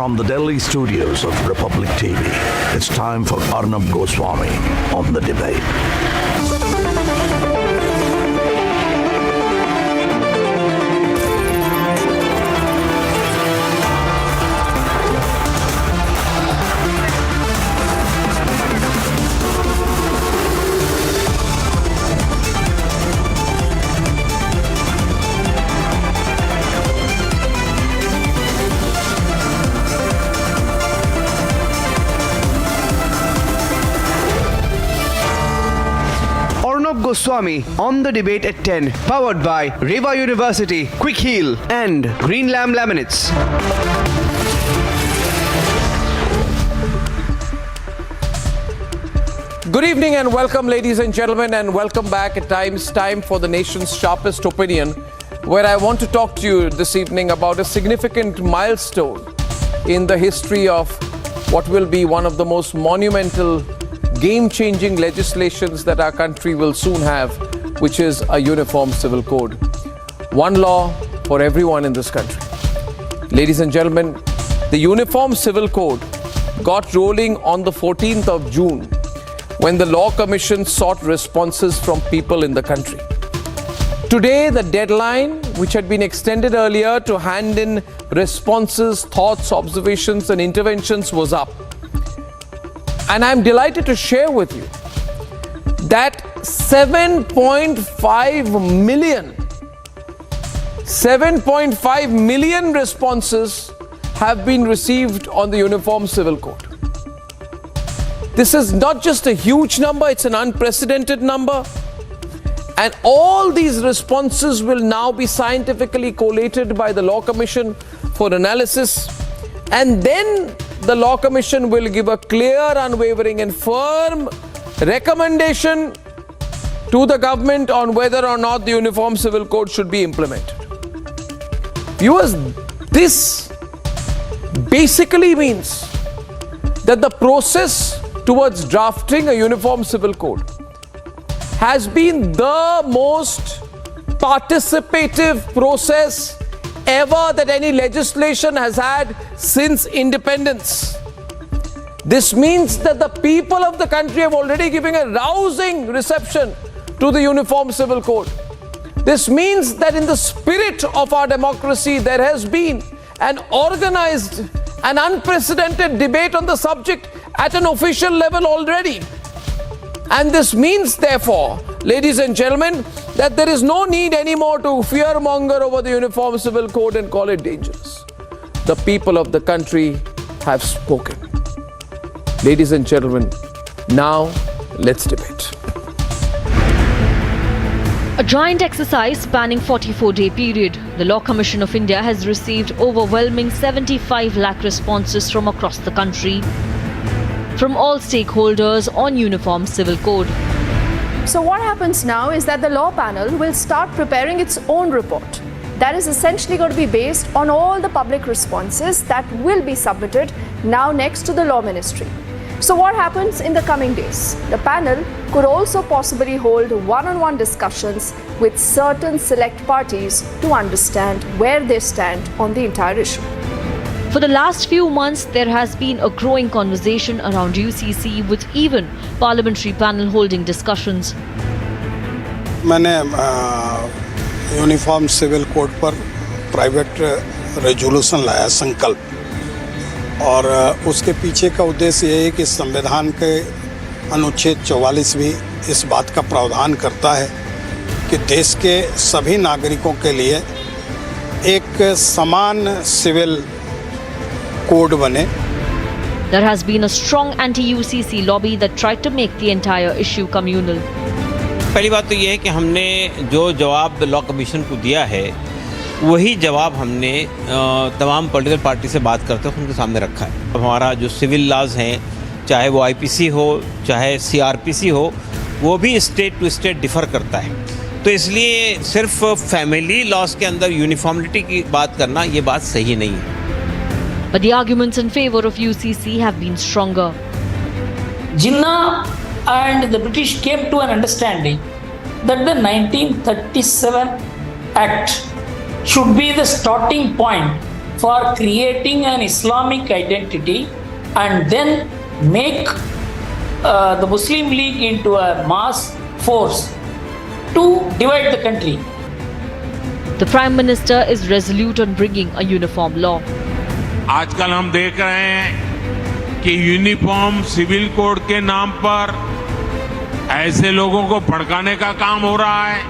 From the Delhi studios of Republic TV, it's time for Arnab Goswami on the debate. Arnab Goswami on the debate at 10, powered by Reva University, Quick Heal and Green Lamb Laminates. Good evening and welcome, ladies and gentlemen, and welcome back at time for the nation's sharpest opinion, where I want to talk to you this evening about a significant milestone in the history of what will be one of the most monumental, game-changing legislations that our country will soon have, which is a uniform civil code. One law for everyone in this country. Ladies and gentlemen, the Uniform Civil Code got rolling on the 14th of June when the Law Commission sought responses from people in the country. Today, the deadline, which had been extended earlier to hand in responses, thoughts, observations and interventions, was up. And I'm delighted to share with you that 7.5 million responses have been received on the Uniform Civil Code. This is not just a huge number, it's an unprecedented number. And all these responses will now be scientifically collated by the Law Commission for analysis. And then the Law Commission will give a clear, unwavering and firm recommendation to the government on whether or not the Uniform Civil Code should be implemented. Viewers, this basically means that the process towards drafting a Uniform Civil Code has been the most participative process ever that any legislation has had since independence. This means that the people of the country have already given a rousing reception to the Uniform Civil Code. This means that in the spirit of our democracy, there has been an organized and unprecedented debate on the subject at an official level already. And this means, therefore, ladies and gentlemen, that there is no need anymore to fearmonger over the Uniform Civil Code and call it dangerous. The people of the country have spoken. Ladies and gentlemen, now let's debate. A joint exercise spanning 44-day period, the Law Commission of India has received overwhelming 75 lakh responses from across the country, from all stakeholders on Uniform Civil Code. So what happens now is that the law panel will start preparing its own report. That is essentially going to be based on all the public responses that will be submitted now next to the Law Ministry. So what happens in the coming days? The panel could also possibly hold one-on-one discussions with certain select parties to understand where they stand on the entire issue. For the last few months, there has been a growing conversation around UCC, with even parliamentary panel holding discussions. मैंने uniform civil code पर private resolution लाया संकल्प, और उसके पीछे का उद्देश्य ये है कि संविधान के अनुच्छेद 44 भी इस बात का प्रावधान करता है कि देश के सभी नागरिकों के लिए एक समान सिविल कोड बने. There has been a strong anti-UCC lobby that tried to make the entire issue communal. पहली बात तो ये है कि हमने जो जवाब लॉ कमीशन को दिया है, वही जवाब हमने तमाम पॉलिटिकल पार्टी से बात करते हुए उनके सामने रखा है. हमारा जो सिविल लॉज हैं, चाहे वो आईपीसी हो, चाहे सीआरपीसी हो, वो भी स्टेट टू स्टेट डिफ़र करता है. तो इसलिए सिर्फ फैमिली लॉज के अंदर यूनिफॉर्मिटी की बात करना, ये बात सही नहीं है. But the arguments in favor of UCC have been stronger. Jinnah and the British came to an understanding that the 1937 Act should be the starting point for creating an Islamic identity and then make the Muslim League into a mass force to divide the country. The Prime Minister is resolute on bringing a uniform law. आजकल हम देख रहे हैं कि uniform civil code के नाम पर ऐसे लोगों को भड़काने का काम हो रहा है।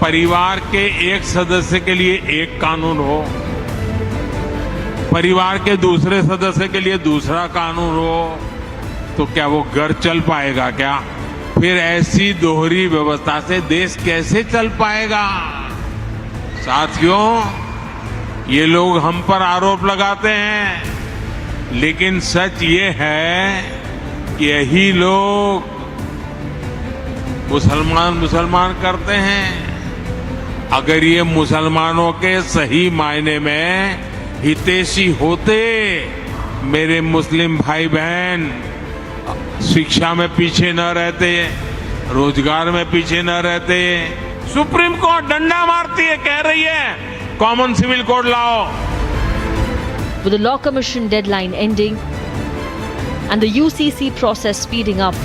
परिवार के एक सदस्य के लिए एक कानून हो, परिवार के दूसरे सदस्य के लिए दूसरा कानून हो, तो क्या वो घर चल पाएगा क्या? फिर ऐसी दोहरी व्यवस्था से देश कैसे चल पाएगा? साथियों, ये लोग हम पर आरोप लगाते हैं, लेकिन सच ये है कि यही लोग मुसलमान करते हैं। अगर ये मुसलमानों के सही मायने में हितैषी होते, मेरे मुस्लिम भाई बहन शिक्षा में पीछे न रहते, रोजगार में पीछे न रहते। सुप्रीम कोर्ट डंडा मारती है, कह रही है कॉमन सिविल कोड लाओ। With the Law Commission deadline ending and the UCC process speeding up,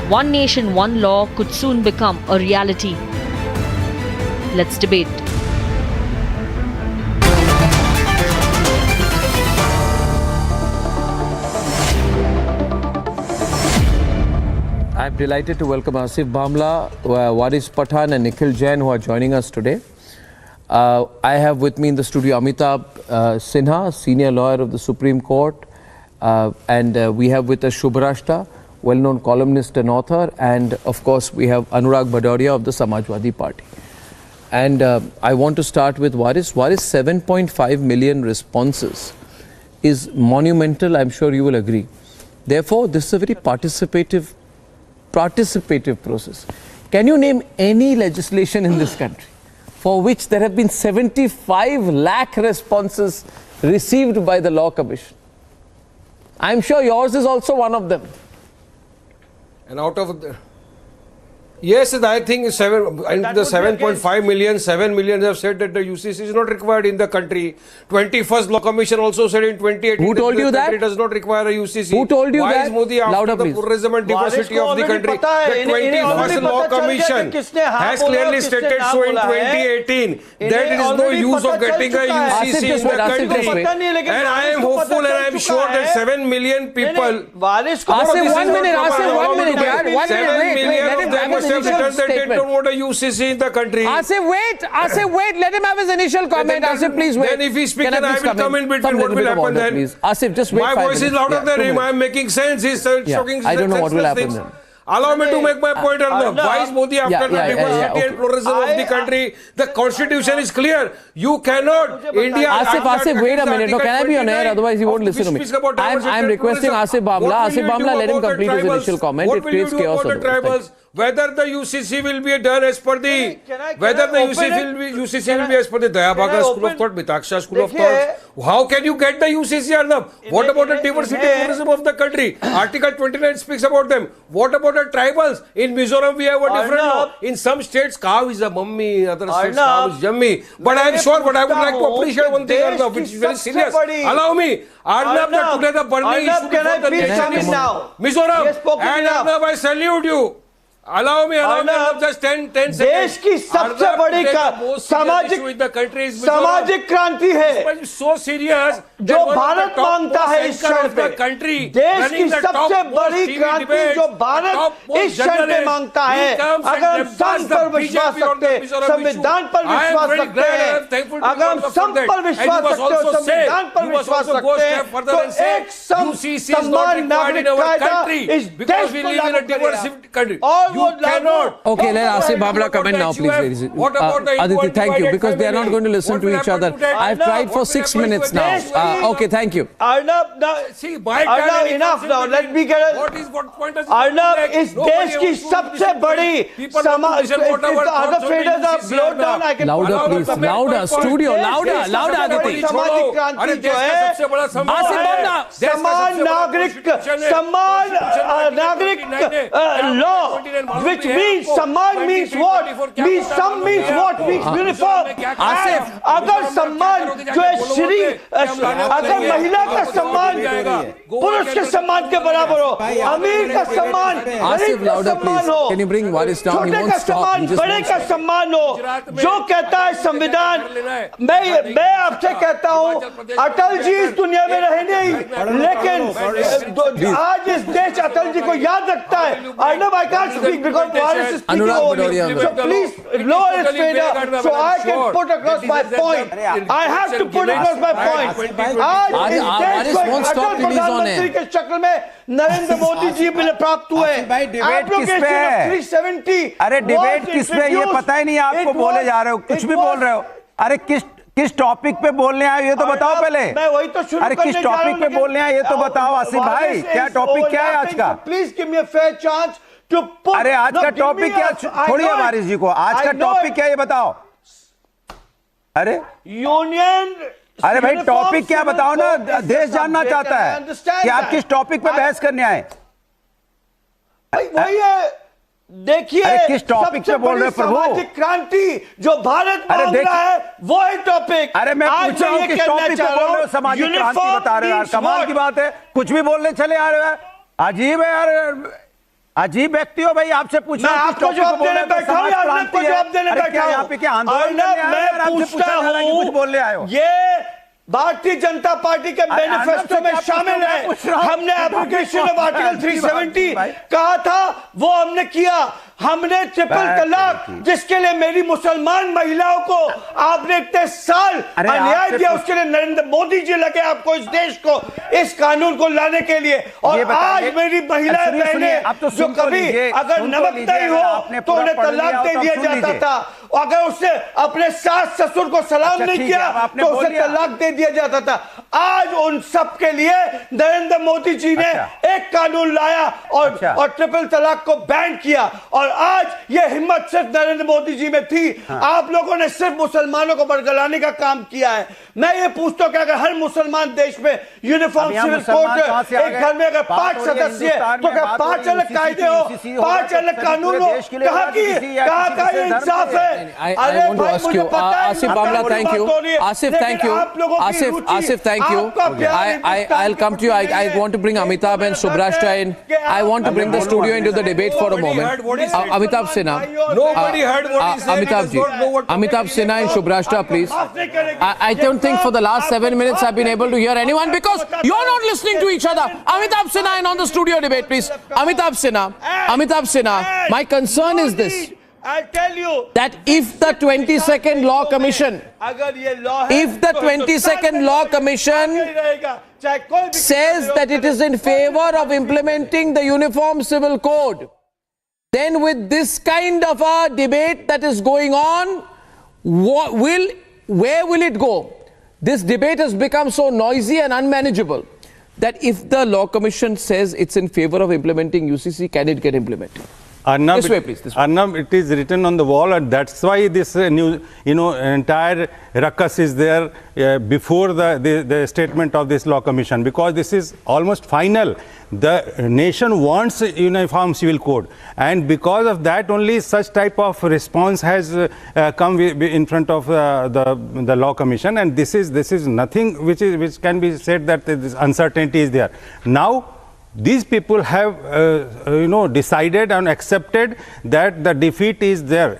one nation, one law could soon become a reality. Let's debate. I'm delighted to welcome Asif Bhamla, Waris Pathan and Nikhil Jain, who are joining us today. I have with me in the studio Amitabh Sinha, senior lawyer of the Supreme Court, and we have with us Shubhrashta, well-known columnist and author, and of course we have Anurag Bhadoria of the Samajwadi Party. And I want to start with Waris. Waris, 7.5 million responses is monumental, I'm sure you will agree. Therefore, this is a very participative process. Can you name any legislation in this country for which there have been 75 lakh responses received by the Law Commission? I'm sure yours is also one of them. And out of the, yes, I think 7.5 million, 7 million have said that the UCC is not required in the country. 21st Law Commission also said in 2018 Who told you that? It does not require a UCC. Who told you Why that? is Modi after Louder, the please. pluralism and diversity of the country? The 21st Law Commission has clearly stated so in 2018 that it is no use of getting a UCC in the country. And I am hopeful and I am sure that 7 million people... Asif, 1 minute, Asif, 1 minute, yaar, 1 7 minute, million let of him them have must his have initial written that they statement. don't want a UCC in the country. Asif, wait, let him have his initial comment. Asif, please wait. Then if he speaks, Can then I will come in between. What will happen then? Please. Asif, just wait. My 5 voice is minutes. louder Yeah, than 2 him. minutes. I am making sense. He's shocking. I don't know what will happen things. then. Allow me to make my point, Arnab. Why is Modi after the diversity okay. and pluralism of the country? The constitution is clear. You cannot. India. Asif, wait a minute. No, can I be on air? Otherwise, he won't listen to me. I'm requesting Asif Bhamla. Asif Bhamla, let him complete his initial comment. It creates chaos. Whether the UCC will be done as per the UCC will be as per the Dayabaga school of thought, Mitaksha school of thought. How can you get the UCC, Arnab? What about the diversity and pluralism of the country? Article 29 speaks about them. What about the tribals? In Mizoram, we have a different law. In some states, cow is a mummy, other states, cow is yummy. But I am sure, but I would like to appreciate one thing, Arnab, which is very serious. Allow me. Arnab, today the burning issue before the nation is Mizoram. And Arnab, I salute you. Allow me, just 10 seconds. देश की सबसे बड़ी सामाजिक क्रांति है so serious जो भारत मांगता है इस क्षण पे देश की सबसे बड़ी क्रांति जो भारत इस क्षण पे मांगता है अगर हम संघ पर विश्वास रखते हैं संविधान पर विश्वास रखते हैं अगर हम संघ पर विश्वास रखते हैं संविधान पर विश्वास रखते हैं तो एक समान नागरिक कायदा इस देश को लागू करेगा और वो cannot. Okay, let Asif Bhamla come in now, please, ladies. What about the Aditi, thank you, because they are not going to listen to each other. I've tried for 6 minutes now. Okay, thank you. Arnab, enough now. Let me get it. What point does Arnab, इस देश की सबसे बड़ी समाज other faders are blown down. I can louder, please, louder, studio, louder, Aditi. सामाजिक क्रांति जो है Asif Bhamla, समान नागरिक law, which means सम्मान means what? Means some means what? Means uniform. Asif, अगर सम्मान जो श्री, अगर महिला का सम्मान पुरुष के सम्मान के बराबर हो, अमीर का सम्मान गरीब का सम्मान हो, छोटे का सम्मान बड़े का सम्मान हो, जो कहता है संविधान। मैं आपसे कहता हूं, अटल जी इस दुनिया में रहे नहीं, लेकिन आज इस देश अटल जी को याद रखता है। Arnab, I can't speak because Bharat is speaking over me. So please lower his fader so I can put across my point. I have to put across my point. आज इस देश को अटल प्रधानमंत्री के शक्ल में नरेंद्र मोदी जी मिले प्राप्त हुए। डिबेट किस पे है? 370। अरे डिबेट किस पे, ये पता ही नहीं, आपको बोले जा रहे हो, कुछ भी बोल रहे हो। अरे किस टॉपिक पे बोलने आए ये तो बताओ पहले। मैं वही तो शुरू अरे किस टॉपिक पे बोलने आए ये तो बताओ आसिफ भाई, क्या टॉपिक क्या है आज का? Please give me a fair chance to put. अरे आज का टॉपिक क्या, छोड़िए वारिस जी को, आज का टॉपिक क्या ये बताओ। अरे यूनियन, अरे भाई टॉपिक क्या बताओ ना, देश जानना चाहता है कि आप किस टॉपिक पे बहस करने आए। वही है, देखिए किस टॉपिक पे बोल रहे हो प्रभु? सामाजिक क्रांति जो भारत मांग रहा है वो है टॉपिक। अरे मैं पूछ रहा हूं किस टॉपिक पे बोल रहे हो? सामाजिक क्रांति बता रहे हो यार, कमाल की बात है, कुछ भी बोलने चले आ रहे हो। अजीब है यार, अजीब व्यक्ति हो भाई। आपसे पूछ रहा हूं किस टॉपिक पे बोल रहे हो? समाज क्रांति है। क्या यहाँ पे क्या आंदोलन करने आए हो? मैं पूछता हूं, कुछ बोलने आए हो? ये भारतीय जनता पार्टी के मैनिफेस्टो में शामिल है। हमने एप्लीकेशन ऑफ आर्टिकल 370 कहा था, वो हमने किया। हमने ट्रिपल तलाक, जिसके लिए मेरी मुसलमान महिलाओं को आपने इतने साल अन्याय दिया, उसके लिए नरेंद्र मोदी जी लगे आपको, इस देश को, इस कानून को लाने के लिए। और आज मेरी महिलाएं बहनें जो कभी अगर नमक नहीं हो तो उन्हें तलाक दे दिया जाता था, अगर उसने अपने सास ससुर को सलाम नहीं किया तो उसे तलाक दे दिया जाता था। आज उन सब के लिए नरेंद्र मोदी जी ने एक कानून लाया और ट्रिपल तलाक को बैन किया। और आज ये हिम्मत सिर्फ नरेंद्र मोदी जी में थी। आप लोगों ने सिर्फ मुसलमानों को बरगलाने का काम किया है। मैं ये पूछता हूं कि अगर हर मुसलमान देश में यूनिफॉर्म सिविल कोड, एक घर में अगर 5 सदस्य है तो क्या 5 अलग कायदे हो, 5 अलग कानून हो? कहां का ये इंसाफ है? I want to ask you, Asif Bamla, thank you. Asif, thank you. Asif, thank you. I'll come to you. I want to bring Amitabh and Subrashta in. I want to bring the studio into the debate for a moment. Amitabh Sinha. Nobody heard what he said. Amitabh ji. Amitabh Sinha and Subrashta, please. I don't think for the last 7 minutes I've been able to hear anyone because you're not listening to each other. Amitabh Sinha in on the studio debate, please. Amitabh Sinha. My concern is this. I'll tell you that if the 22nd Law Commission, if the 22nd Law Commission says that it is in favor of implementing the Uniform Civil Code, then with this kind of a debate that is going on, where will it go? This debate has become so noisy and unmanageable that if the Law Commission says it's in favor of implementing UCC, can it get implemented? Arnab, this way, please. This way. Arnab, it is written on the wall, and that's why this entire ruckus is there before the statement of this Law Commission, because this is almost final. The nation wants a uniform civil code, and because of that only such type of response has come in front of the Law Commission, and this is nothing which can be said that this uncertainty is there. Now these people have decided and accepted that the defeat is their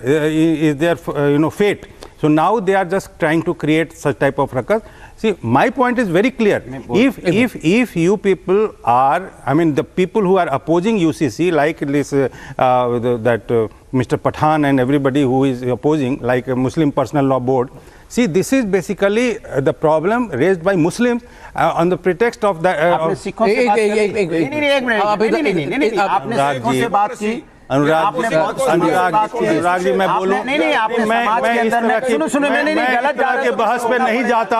fate. So now they are just trying to create such type of ruckus. See, my point is very clear. If you people are, I mean, the people who are opposing UCC, like this, Mr. Pathan and everybody who is opposing, like a Muslim Personal Law Board, see, this is basically the problem raised by Muslims on the pretext of the. Anurag ji, मैं बोलूं, मैं इस तरह के बहस पे नहीं जाता।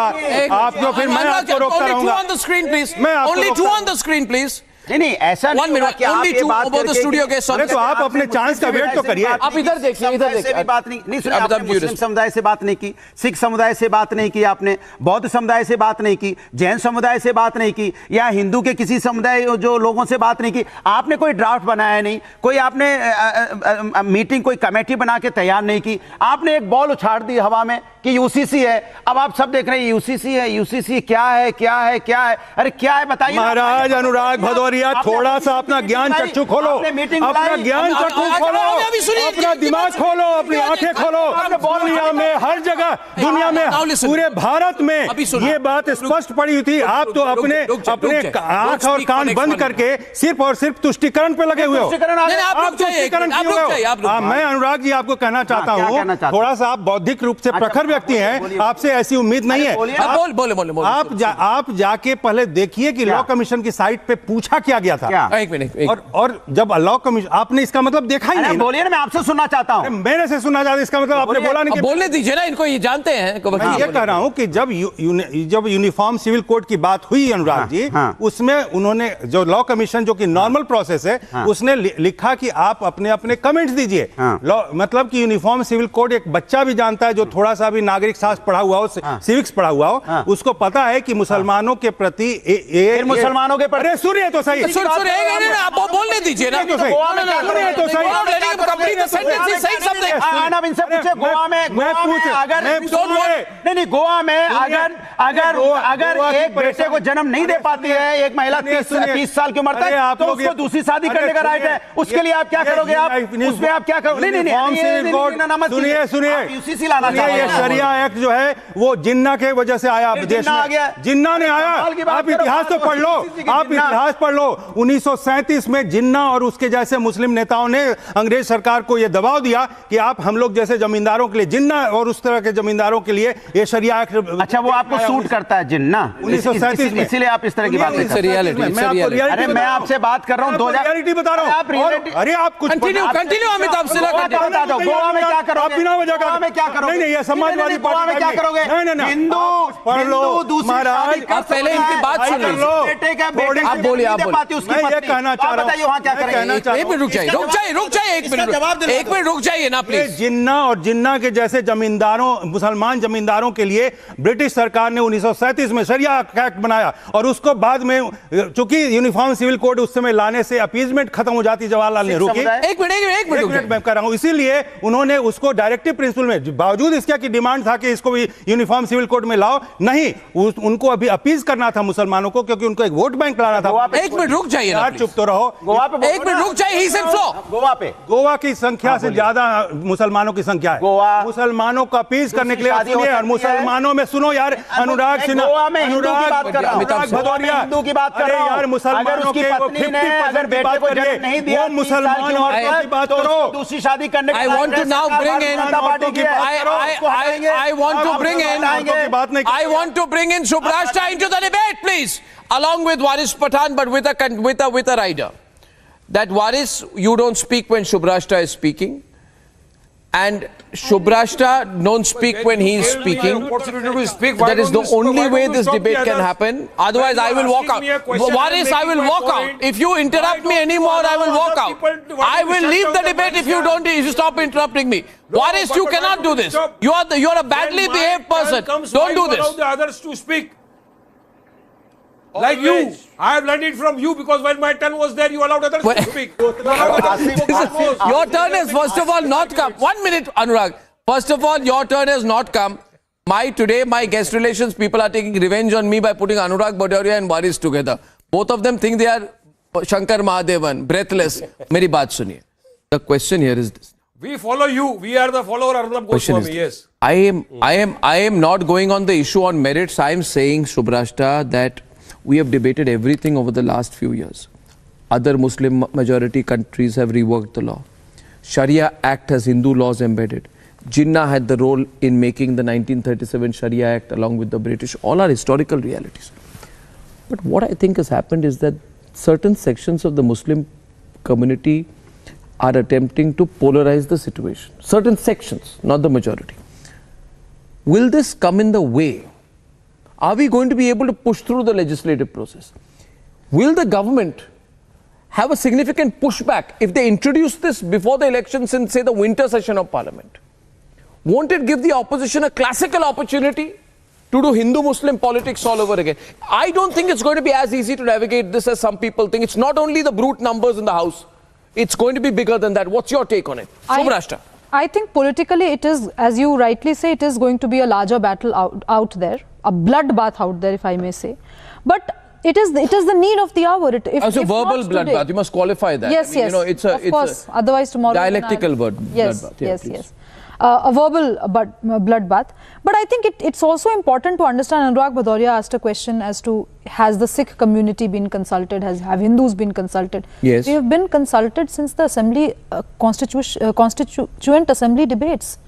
आपको फिर मैं आपको रोकता रहूंगा। Only two on the screen, please. नहीं ऐसा नहीं। 1 minute, only two about the studio guests. अरे तो आप अपने चांस का वेट तो करिए। आप इधर देखिए, इधर देखिए। बात नहीं सुनी आपने, मुस्लिम समुदाय से बात नहीं की, सिख समुदाय से बात नहीं की आपने, बौद्ध समुदाय से बात नहीं की, जैन समुदाय से बात नहीं की, या हिंदू के किसी समुदाय जो लोगों से बात नहीं की। आपने कोई ड्राफ्ट बनाया नहीं, कोई आपने मीटिंग, कोई कमेटी बना के तैयार नहीं की। आपने एक बॉल उछाड़ दी हवा में कि यूसीसी है। अब आप सब देख रहे हैं यूसीसी है, यूसीसी क्या है, क्या है, क्या है, अरे क्या है बताइए। महाराज अनुराग भदौरिया, थोड़ा सा अपना ज्ञान चक्षु खोलो, अपना ज्ञान चक्षु खोलो, अपना दिमाग खोलो, अपनी आंखें खोलो। दुनिया में हर जगह, दुनिया में पूरे भारत में ये बात स्पष्ट पड़ी हुई थी। आप तो अपने आंख और कान बंद करके सिर्फ और सिर्फ तुष्टिकरण पे लगे हुए हो। आप तुष्टिकरण क्यों हो? मैं अनुराग जी आपको कहना चाहता हूँ, थोड़ा सा आप बौद्धिक रूप से प्रखर व्यक्ति हैं, आपसे ऐसी उम्मीद नहीं है। आप जाके पहले देखिए कि लॉ कमीशन की साइट पे पूछा क्या गया था। एक मिनट। और जब लॉ कमीशन, आपने इसका मतलब देखा ही नहीं। बोलिए ना, मैं आपसे सुनना चाहता हूँ। मेरे से सुनना चाहता, इसका मतलब आपने बोला नहीं। बोलने दीजिए ना इनको, ये जानते हैं। मैं ये कह रहा हूँ कि जब यूनिफॉर्म सिविल कोड की बात हुई अनुराग जी, उसमें उन्होंने जो लॉ कमीशन जो कि नॉर्मल प्रोसेस है, उसने लिखा कि आप अपने अपने कमेंट्स दीजिए। मतलब कि यूनिफॉर्म सिविल कोड एक बच्चा भी जानता है जो थोड़ा सा भी नागरिक शास्त्र पढ़ा हुआ हो, सिविक्स पढ़ा हुआ हो, उसको पता है कि मुसलमानों के प्रति मुसलमानों के प्रति। सुनिए तो सही, आप बोलने दीजिए ना। तो सही, तो सही। गोवा में अगर एक बेटे को जन्म नहीं दे पाती है एक महिला 30 साल की उम्र तक, तो उसको दूसरी शादी करने का राइट है। उसके लिए आप क्या करोगे? आप उसमें आप क्या करोगे? सुनिए, यूसीसी लाना चाहिए। ये शरिया एक्ट जो है वो जिन्ना के वजह से आया देश में। जिन्ना ने आया, आप इतिहास तो पढ़ लो, आप इतिहास पढ़ लो। 1937 में जिन्ना और उसके जैसे मुस्लिम नेताओं ने अंग्रेज सरकार को यह दबाव दिया कि आप हम लोग जैसे जमींदारों के लिए, जिन्ना और उस तरह के जमींदारों के लिए ये शरिया एक्ट। अच्छा, वो आपको सूट करता है जिन्ना 1937 में, इसीलिए आप इस तरह की बात करते हैं। अरे मैं आपसे बात कर रहा हूँ, रियलिटी बता रहा हूँ। अरे आप कुछ कंटिन्यू अमिताभ सिन्हा, बता दो गोवा में क्या करोगे? आप बिना वजह गोवा में क्या करोगे? नहीं, ये समाजवादी गोवा में क्या करोगे? नहीं, हिंदू पढ़ लो महाराज, आप पहले इनकी बात सुन लो। आप बोलिए, आप बोलिए। मैं ये कहना चाह रहा हूँ, वहाँ क्या करेंगे? एक मिनट रुक जाइए, एक मिनट रुक जाइए ना प्लीज। जिन्ना और जिन्ना के जैसे जमींदारों, मुसलमान जमींदारों के लिए ब्रिटिश सरकार ने 1937 में शरिया एक्ट बनाया, और उसको बाद में चूंकि यूनिफॉर्म सिविल कोड उस समय लाने से अपीजमेंट खत्म हो जाती जवाहरलाल नेहरू की। एक मिनट मैं कह रहा हूं, इसीलिए उन्होंने उसको डायरेक्टिव प्रिंसिपल में, बावजूद इसका की डिमांड था कि इसको भी यूनिफॉर्म सिविल कोड में लाओ, नहीं, उनको अभी अपीज करना था मुसलमानों को, क्योंकि उनको एक वोट बैंक लाना था। एक मिनट रुक जाइए ना, चुप तो रहो। एक मिनट रुक जाइए। ही सिर्फ गोवा की संख्या से ज्यादा मुसलमानों की संख्या है। मुसलमानों को अपीज करने के लिए सुनिए, और मुसलमानों में सुनो यार, अनुराग सिन्हा, अमिताभ भदौरिया हिंदू की बात कर रहा हूं। यार मुसलमानों के पत्नी ने अगर बेटे को जन्म नहीं दिया, वो मुसलमानों की बात करो, दूसरी शादी करने I want to now bring in I want to bring in Subhrashta into the debate, please, along with Waris Pathan, but with a rider. That Waris, you don't speak when Subhrashta is speaking, and Subhrashta don't speak when he is speaking. That is the only way this debate can happen. Otherwise, I will walk out. Waris, I will walk out. If you interrupt me anymore, I will walk out. I will leave the debate if you stop interrupting me. Waris, you cannot do this. You are a badly behaved person. Don't do this. Allow the others to speak. Like you, I have learned it from you, because when my turn was there, you allowed others to speak. Your turn has first of all not come. 1 minute, Anurag. First of all, your turn has not come. Today, my guest relations people are taking revenge on me by putting Anurag Bhadoria and Waris together. Both of them think they are Shankar Mahadevan, breathless. Meri baat suniye. The question here is this. We follow you. We are the follower Arnab Goswami. Yes. I am not going on the issue on merits. I am saying, Subhrashta, that we have debated everything over the last few years. Other Muslim majority countries have reworked the law. Sharia Act has Hindu laws embedded. Jinnah had the role in making the 1937 Sharia Act along with the British. All are historical realities. But what I think has happened is that certain sections of the Muslim community are attempting to polarize the situation. Certain sections, not the majority. Will this come in the way? Are we going to be able to push through the legislative process? Will the government have a significant pushback if they introduce this before the elections in, say, the winter session of Parliament? Won't it give the opposition a classical opportunity to do Hindu-Muslim politics all over again? I don't think it's going to be as easy to navigate this as some people think. It's not only the brute numbers in the House. It's going to be bigger than that. What's your take on it? Subhrashta. I think politically it is, as you rightly say, it is going to be a larger battle out there, a bloodbath out there, if I may say. But it is the need of the hour. It's a verbal bloodbath. You must qualify that. Yes, yes. Of course. Otherwise, tomorrow. Dialectical Yes, bloodbath. Yes. A verbal bloodbath. But I think it's also important to understand. Anurag Bhadoria asked a question as to, has the Sikh community been consulted? Have Hindus been consulted? Yes. We have been consulted since the assembly, constituent assembly debates.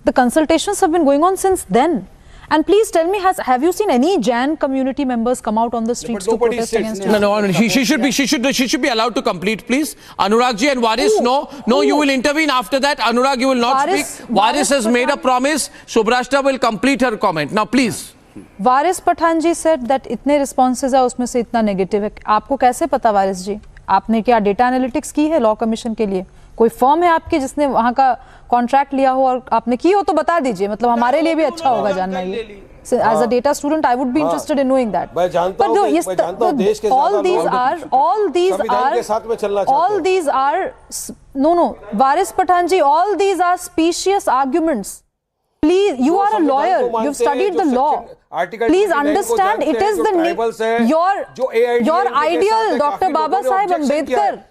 The consultations have been going on since then. And please tell me, have you seen any Jain community members come out on the streets to protest against it? No. She should be allowed to complete, please. Anurag ji and Waris, no, you will intervene after that. Anurag, you will not speak. Waris has made a promise. Subhrashta will complete her comment. Now, please. Waris Pathan ji said that इतने responses है उसमें से इतना negative है. आपको कैसे पता वारिस जी? आपने क्या data analytics की है law commission के लिए? कोई फर्म है आपकी जिसने वहाँ का कॉन्ट्रैक्ट लिया हो और आपने की हो तो बता दीजिए, मतलब हमारे लिए भी अच्छा होगा जानना ये. As a data student, I would be interested in knowing that. मैं जानता हूँ देश के all these are no, Waris Pathan ji, all these are specious arguments. Please, you are a lawyer. You've studied the law. Please understand, it is your ideal, Dr. Baba Saheb Ambedkar.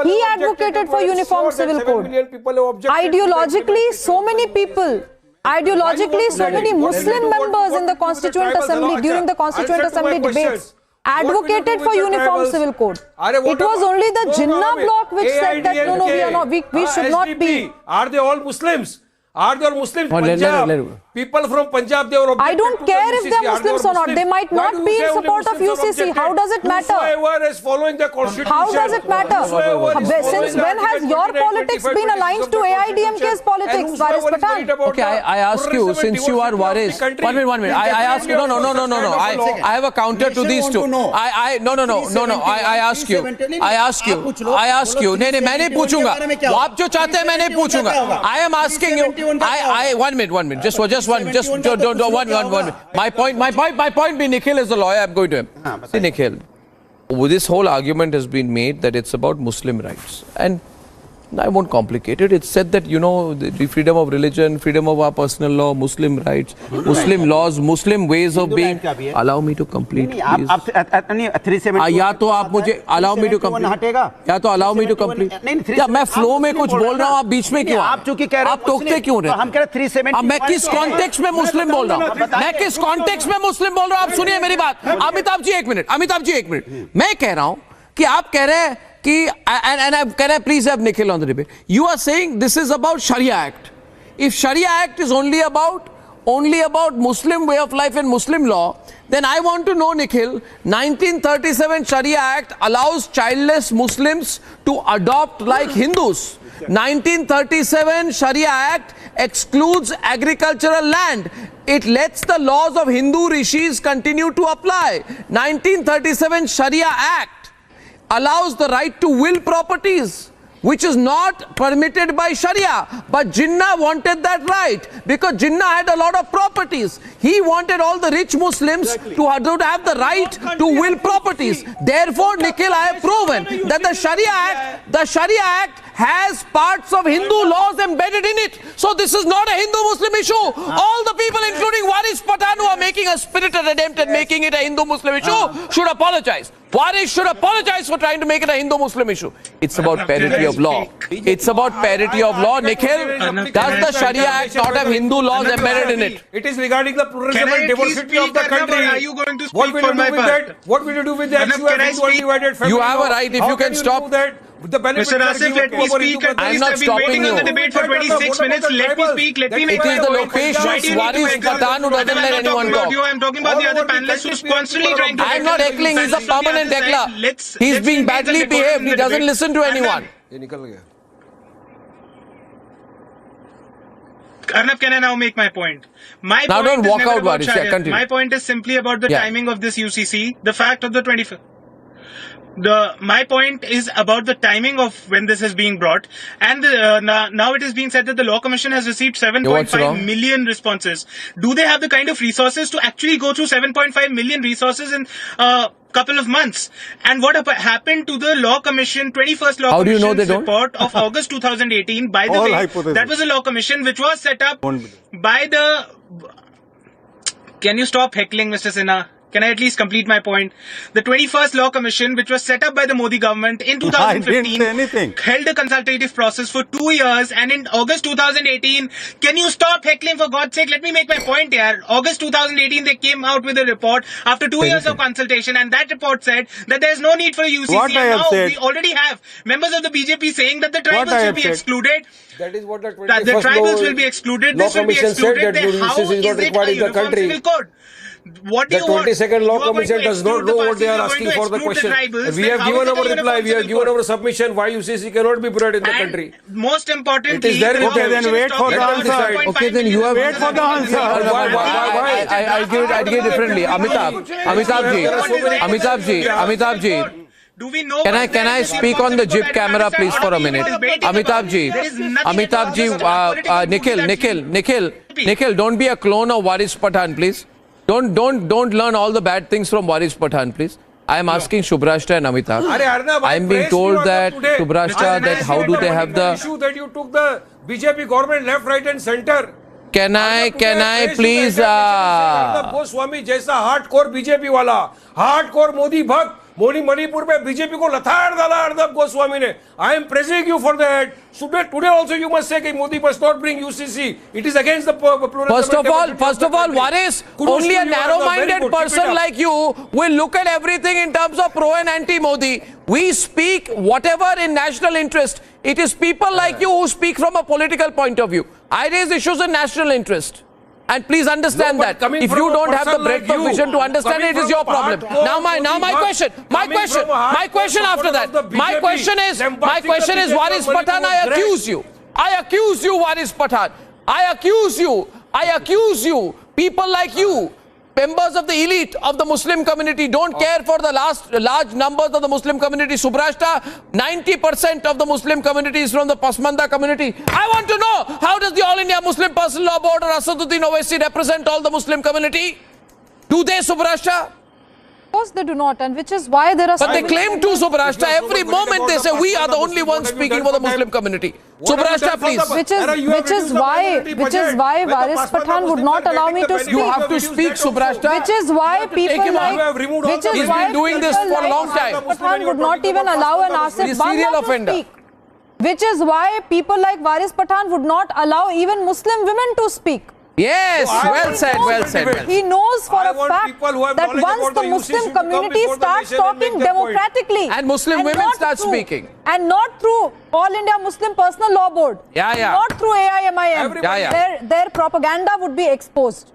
He advocated for uniform civil code. Ideologically, so many people. Ideologically, so many Muslim members in the Constituent Assembly during the Constituent Assembly debates advocated for uniform civil code. It was only the Jinnah bloc which said that no, we should not be. Are they all Muslims? Are there Muslims? Punjab. People from Punjab, they were. I don't care if they are Muslims or not. They might not be in support of UCC. How does it matter? Whoever is following the constitution. How does it matter? Since when has your politics been aligned to AIDMK's politics, Waris Pathan? Okay, I ask you, since you are Waris. 1 minute. I ask you. No. I have a counter to these two. No. I ask you. नहीं, मैं नहीं पूछूंगा. आप जो चाहते हैं मैं नहीं पूछूंगा. I am asking you. 1 minute. Just one. My point being, Nikhil is the lawyer. I'm going to him. See, Nikhil, this whole argument has been made that it's about Muslim rights. And I won't complicate it. It's said that, the freedom of religion, freedom of our personal law, Muslim rights, Muslim laws, Muslim ways of being. Allow me to complete, please. या तो आप मुझे allow me to complete. या तो allow me to complete. या मैं flow में कुछ बोल रहा हूँ, आप बीच में क्यों? आप चूंकि कह रहे आप टोकते क्यों रहे? हम कह रहे 370. अब मैं किस कॉन्टेक्स्ट में मुस्लिम बोल रहा हूँ? मैं किस कॉन्टेक्स्ट में मुस्लिम बोल रहा हूँ? आप सुनिए मेरी बात. अमिताभ जी एक मिनट. मैं कह रहा हूँ कि आप कह रहे हैं and can I please have Nikhil on the debate? You are saying this is about Sharia Act. If Sharia Act is only about Muslim way of life and Muslim law, then I want to know, Nikhil, 1937 Sharia Act allows childless Muslims to adopt like Hindus. 1937 Sharia Act excludes agricultural land. It lets the laws of Hindu rishis continue to apply. 1937 Sharia Act allows the right to will properties, which is not permitted by Sharia. But Jinnah wanted that right because Jinnah had a lot of properties. He wanted all the rich Muslims to have the right to will properties. Therefore, Nikhil, I have proven that the Sharia Act has parts of Hindu laws embedded in it. So this is not a Hindu-Muslim issue. All the people, including Waris Pathan, who are making a spirited attempt at making it a Hindu-Muslim issue, should apologize. Waris should apologize for trying to make it a Hindu-Muslim issue. It's about parity of law. It's about parity of law. Nikhil, does the Sharia Act not have Hindu laws embedded in it? It is regarding the pluralism and diversity of the country. Are you going to speak what will you do with that? What will you do with that? You have a right if you can stop that. Mr. Asif, let me speak. At least I've been waiting on the debate for 26 minutes. Let me speak. Let me make my point. It is the location Waris Pathan who doesn't let anyone talk. I'm talking about the other panelists who's constantly trying to... I'm not heckling. He's a permanent heckler. He's being badly behaved. He doesn't listen to anyone. Arnab, can I now make my point? My now point don't walk out, Waris. Yeah, continue. My point is simply about the timing of this UCC, the fact of the 25th. My point is about the timing of when this is being brought, and now it is being said that the Law Commission has received 7.5 million responses. Do they have the kind of resources to actually go through 7.5 million resources and couple of months. And what happened to the Law Commission, 21st Law How do you know they Commission's don't? report of August 2018? By the way, that was a Law Commission which was set up by the... Can you stop heckling, Mr. Sinha? Can I at least complete my point? The 21st Law Commission, which was set up by the Modi government in 2015, held a consultative process for 2 years, and in August 2018, can you stop heckling for God's sake? Let me make my point here. August 2018, they came out with a report after 2 years of consultation, and that report said that there is no need for a UCC. What and now we already have members of the BJP saying that the tribals will be excluded. That is what the 21st That the tribals will be excluded. This will be excluded. Then how is it a uniform civil code? What do you want? The 22nd Law Commission does not know what they are asking for the question. We have given our reply, we have given our submission why UCC cannot be brought in the country. Most importantly, it is there. Okay, then wait for the answer. Okay, then you have wait for the answer. Why? I'll give it differently. Amitabh ji. Do we know? Can I speak on the jib camera, please, for a minute? Amitabh ji, Nikhil, don't be a clone of Waris Pathan, please. Don't learn all the bad things from Waris Pathan, please. I am asking Shubhrashta and Amitabh. I am being told that Shubhrashta, that how do they have the issue that you took the BJP government left, right, and center. Can I please? Goswami jaisa hardcore BJP wala, hardcore Modi bhakt. Manipur में BJP को लथाड़ डाला अर्नब गोस्वामी ने. I am praising you for that. Today also you must say that Modi must not bring UCC. It is against the pluralism. First of all, Waris, only a narrow-minded person like you will look at everything in terms of pro and anti-Modi. We speak whatever in national interest. It is people like you who speak from a political point of view. I raise issues in national interest. And please understand that if you don't have the breadth of vision to understand it, is your problem. Now my question after that. My question is Waris Pathan, I accuse you, Waris Pathan. I accuse you, people like you, members of the elite of the Muslim community, don't care for the large numbers of the Muslim community. Shubhrashta, 90% of the Muslim community is from the Pasmanda community. I want to know, how does the All India Muslim Personal Law Board or Asaduddin Owaisi represent all the Muslim community? Do they, Shubhrashta? Of course they do not, and which is why there are... But they claim to, Shubhrashta. Every moment they say, we are the only ones speaking for the Muslim community. Shubhrashta, please. Which is why Waris Pathan would not allow me to speak. You have to speak, Shubhrashta. Which is why people like... He's been doing this for a long time. Pathan would not even allow an Asif Bamla to speak. Which is why people like Waris Pathan would not allow even Muslim women to speak. Yes, well said. He knows for a fact that once the Muslim community starts talking democratically and Muslim women start speaking, and not through All India Muslim Personal Law Board, not through AIMIM, their propaganda would be exposed.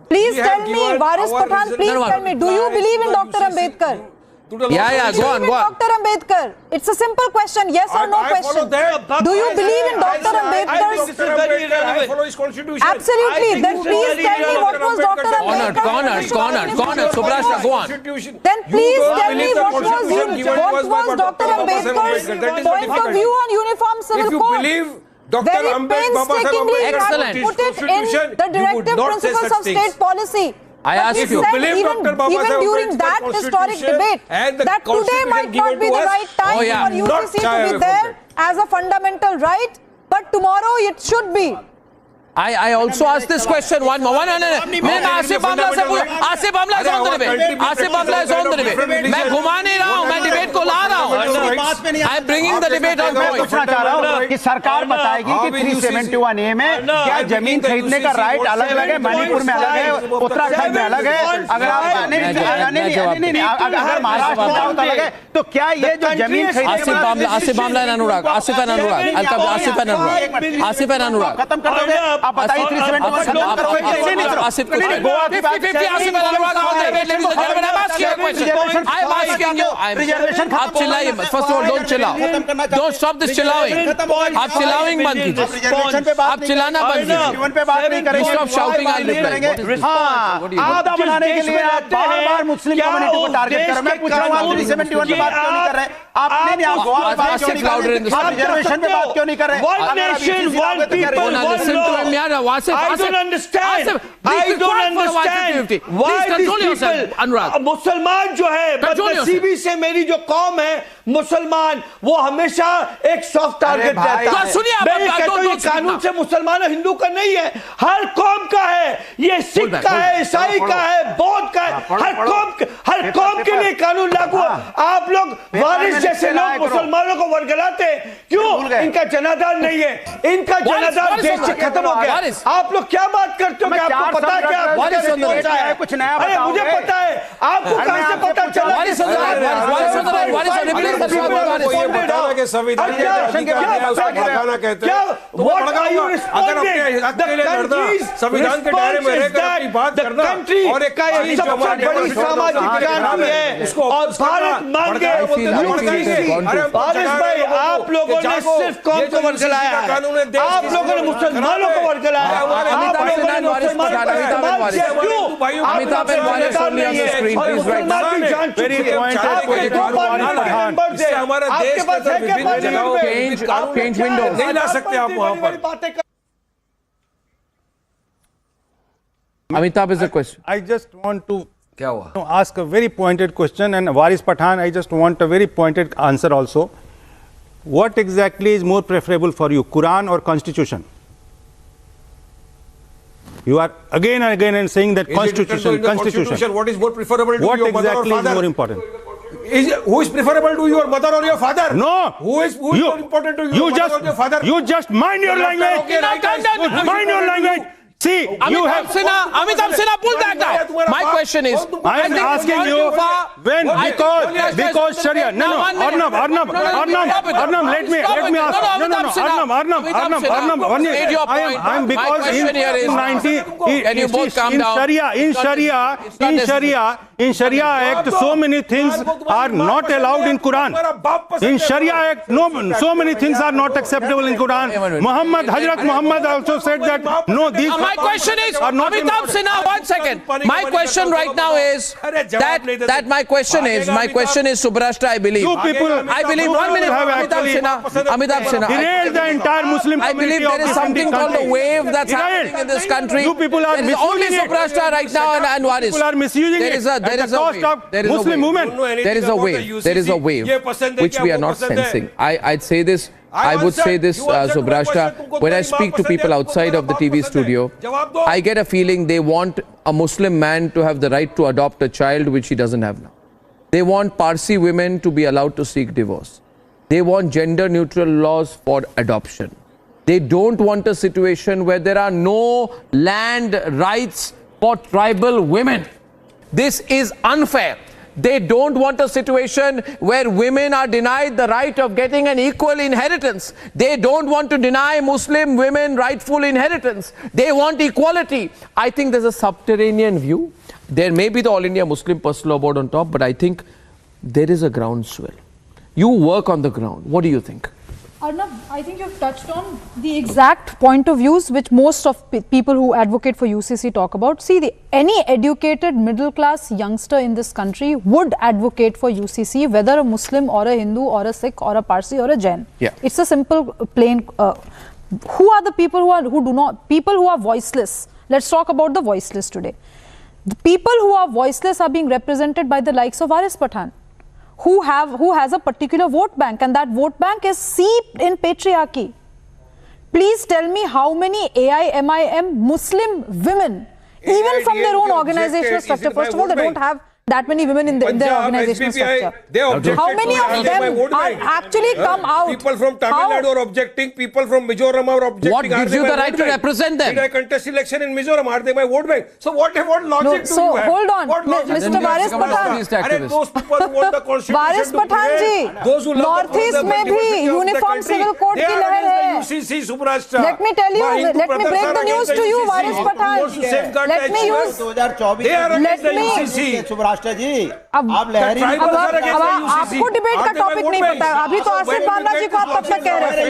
Please tell me, Waris Pathan, please tell me, do you believe in Dr. Ambedkar? Go on. Dr. Ambedkar. It's a simple question, yes or no question. Do you believe in Dr. Ambedkar's... I follow his constitution. Absolutely. Then please tell me what was Dr. Ambedkar. Corner. Shubhrashta, go on. Then please tell me what was Dr. Ambedkar's point of view on uniform civil code. If you believe Dr. Ambedkar put it in the directive principles of state policy. I ask you, even during that historic debate, that today might not be the right time for UCC to be there as a fundamental right, but tomorrow it should be. I also asked this question one more. Asif Bamla is on the debate. मैं घुमा नहीं रहा हूँ, मैं debate को ला रहा हूँ. I am bringing the debate on point. पूछना चाह रहा हूँ कि सरकार बताएगी कि 371A में क्या जमीन खरीदने का राइट अलग है, मणिपुर में अलग है, उत्तराखंड में अलग है. अगर आप नहीं, अगर महाराष्ट्र में अलग है, तो क्या ये जो जमीन आसिफ बामला अनुराग खत्म कर दोगे? आप बताइए 371 खत्म करोगे? आसिफ गोवा की बात आप चिल्लाइए. First of all, don't chill out. Don't stop this chilling. आप चिल्लाइंग बंद कीजिए. आप चिल्लाना बंद कीजिए. Stop shouting. I'll reply. आधा बनाने के लिए आप बार-बार मुस्लिम कम्युनिटी को टारगेट कर रहे हैं. मैं पूछ रहा हूँ 371 पे बात क्यों नहीं कर रहे? आप नहीं, आप गोवा पे बात क्यों नहीं कर रहे? आप रिजर्वेशन पे बात क्यों नहीं कर रहे? One nation, one people, one law. I don't understand. 50-50. Please control yourself, Anurag. मुसलमान जो है, बदनसीबी से मेरी जो कौम है मुसलमान, वो हमेशा एक सॉफ्ट टारगेट रहता है। मैं ये कहता हूं, ये कानून से मुसलमान और हिंदू का नहीं है, हर कौम का है। ये सिख का है, ईसाई का है, बौद्ध का है, हर कौम के लिए कानून लागू। आप लोग वारिस जैसे लोग मुसलमानों को वर्गलाते, क्यों? इनका जनाधार नहीं है, इनका जनाधार देश से खत्म हो गया। आप लोग क्या बात करते हो कि आपको पता है क्या कुछ नया? अरे मुझे पता है, आपको कहां से पता चला? संविधान के दायरे में रहकर अपनी बात करना और एक बड़ी सामाजिक क्रांति है और भारत मांगे। भाई आप लोगों ने सिर्फ कौम को वर्गलाया है, आप लोगों ने मुसलमानों को वर्गलाया है, आप लोगों ने मुसलमानों को इस्तेमाल किया। क्यों? Amitabh and Waris only on the screen, please write down. very pointed से हमारा देश के अंदर विभिन्न जगहों पे change windows. नहीं ला सकते आप वहां पर। Amitabh is a question. I just want to ask a very pointed question, and Waris Pathan, I just want a very pointed answer also. What exactly is more preferable for you, Quran or Constitution? You are again and again and saying that Constitution. What is more preferable to what your mother or exactly father? Is more important? Who is preferable to your mother or your father? No. Who is more important to your mother or your father? You just mind your language. Mind your language. See, Amitabh Sinha, pull back now. My question is, I am asking you when because Sharia. No, Arnab, let me ask. Arnab. I am because in Sharia Act, so many things are not allowed in Quran. In Sharia Act, so many things are not acceptable in Quran. Hazrat Muhammad also said that no, these. My question is, Amitabh Sinha, 1 second. My question right now is that my question is Subrashta, I believe. You people, I believe 1 minute, Amitabh Sinha. Derailed the entire Muslim I believe there is something called a wave that's happening in this country. You people are misusing only Subrashta right now and Waris. People are misusing it at the cost of Muslim women. There is a wave which we are not sensing. I'd say this. I would say this, Subrashta, when I speak to people outside of the TV studio, I get a feeling they want a Muslim man to have the right to adopt a child which he doesn't have now. They want Parsi women to be allowed to seek divorce. They want gender-neutral laws for adoption. They don't want a situation where there are no land rights for tribal women. This is unfair. They don't want a situation where women are denied the right of getting an equal inheritance. They don't want to deny Muslim women rightful inheritance. They want equality. I think there's a subterranean view. There may be the All India Muslim Personal Law Board on top, but I think there is a groundswell. You work on the ground. What do you think? Arnab, I think you've touched on the exact point of views which most of people who advocate for UCC talk about. See, any educated middle class youngster in this country would advocate for UCC, whether a Muslim or a Hindu or a Sikh or a Parsi or a Jain. Yeah. It's a simple, plain. Who are the people who are voiceless? Let's talk about the voiceless today. The people who are voiceless are being represented by the likes of Waris Pathan, who has a particular vote bank, and that vote bank is seeped in patriarchy. Please tell me how many AIMIM Muslim women, even from their own organizational structure, first of all, they don't have that many women in their organizational structure. How many of them are actually come out? People from Tamil Nadu are objecting, people from Mizoram are objecting. What gives you the right to represent them? Did I contest election in Mizoram? Are they my vote bank? So what logic do you have? Hold on, Mr. Waris Pathan. Those people who want the constitution Waris Pathan ji, Northeast में भी uniform civil code की लहर है. UCC Subrashta. Let me tell you, let me break the news to you, Waris Pathan. Let me use. 2024 राष्ट्र जी अब लहरी आपको debate का topic नहीं पता है. अभी तो आसिफ बांदा जी को आप तब तक कह रहे थे.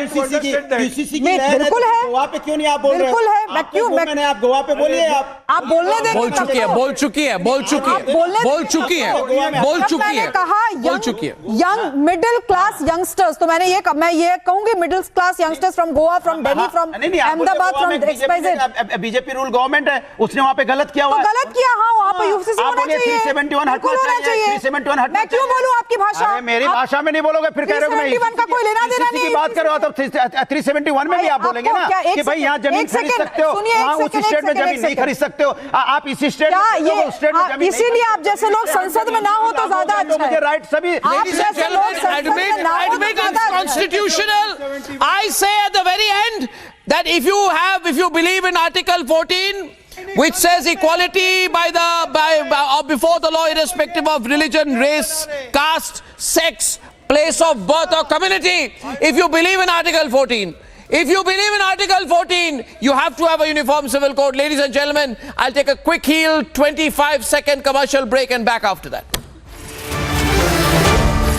यूसीसी की बिल्कुल है. गोवा पे क्यों नहीं आप बोल रहे? बिल्कुल है. मैं क्यों मैंने आप गोवा पे बोलिए. आप बोलने देंगे. बोल चुकी है. कहा यंग मिडिल क्लास यंगस्टर्स. तो मैं ये कहूंगी middle class youngsters from Goa, from Delhi, from Ahmedabad, from एक्सपाइजेड. बीजेपी रूल गवर्नमेंट है, उसने वहां पे गलत किया हुआ है. गलत किया. हाँ, वहाँ पर यूसीसी होना चाहिए, 371 हटना चाहिए, 371 हटना। मैं क्यों बोलूँ आपकी भाषा? मेरी भाषा में नहीं बोलोगे, फिर कह रहे हो मैं 371 का कोई लेना देना नहीं। की बात करो तो 371 में भी आप बोलेंगे ना कि भाई यहाँ जमीन खरीद सकते हो, वहाँ उस स्टेट में जमीन नहीं खरीद सकते हो। आप इस स्टेट में, इसीलिए आप जैसे लोग संसद में ना हो तो ज्यादा अच्छा है। राइट सभी constitutional. I say at the very end that if you believe in Article 14, which says equality before the law, irrespective of religion, race, caste, sex, place of birth or community, if you believe in Article 14, you have to have a uniform civil code. Ladies and gentlemen, I'll take a quick 25-second commercial break and back after that.